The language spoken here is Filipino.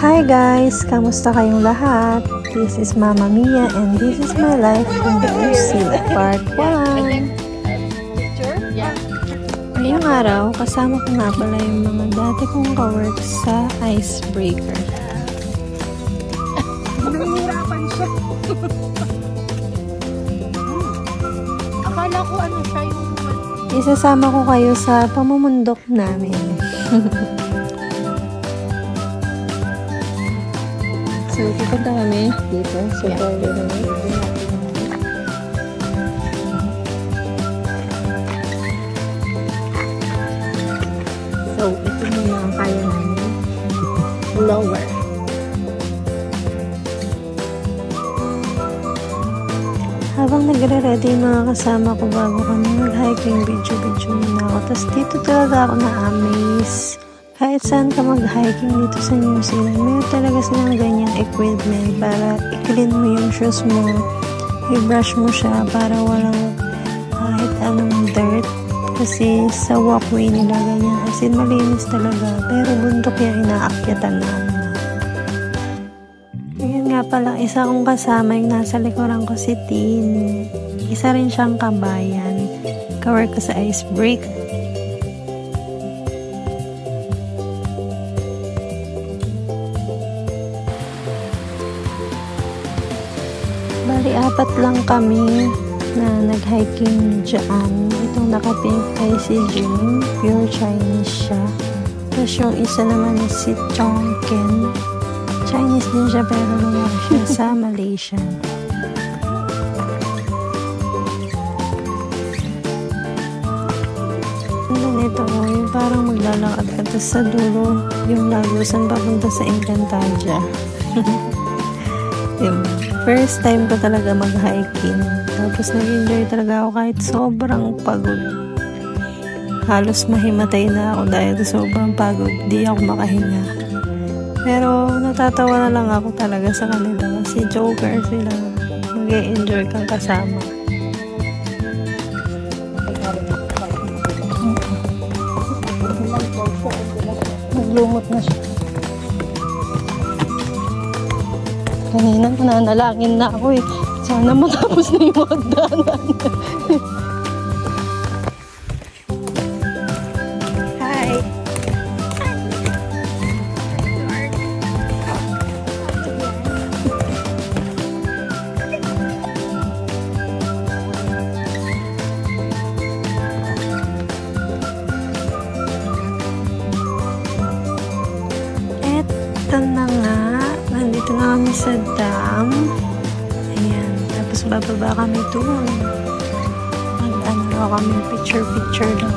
Hi guys! Kamusta kayong lahat? This is Mama Mia and this is my life in the UC Part 1. Ngayong araw, kasama ko nga pala yung mga dati kong ka-work sa Icebreaker. Nahihirapan siya. Akala ko ano siya yung... Isasama ko kayo sa pamumundok namin. So, pupunta kami dito. So, So, ito muna ang kaya namin. Lower. Habang nagre-ready yung mga kasama ko bago kami mag-hiking, video muna ako. Tapos dito talaga ako na-amaze. Kahit saan ka mag-hiking dito sa New Zealand, meron talaga silang ganyang equipment para i-clean mo yung shoes mo, i-brush mo siya para walang kahit anong dirt. Kasi sa walkway nila ganyan, as in malinis talaga, pero bundok yung inaakyatan namin. Yun nga pala, isa kong kasama yung nasa likuran ko, si Tin. Isa rin siyang kabayan, ka-work ko sa Icebreaker. Bali, 4 lang kami na nag-hiking dyan. Itong nakapink kay si Jing, pure Chinese siya. Tapos yung isa naman si Chongken. Chinese din siya pero lumaki siya sa Malaysia. Ano nito, yung parang maglalakad ka tapos sa dulo yung lagusan papunta sa Encantadia. Yung first time ko talaga mag-hiking. Tapos nag-enjoy talaga ako kahit sobrang pagod. Halos mahimatay na ako dahil sobrang pagod. Di ako makahinga. Pero natatawa na lang ako talaga sa kanila. Kasi joker sila. Mag-enjoy kang kasama. Naglumot na siya. Kanina, nanalangin na ako eh. Sana matapos na yung magdanan. Hi! Eto na nga. Nandito na kami sa dam. Ayan. Tapos bababa kami doon. Mag-ano kami picture lang.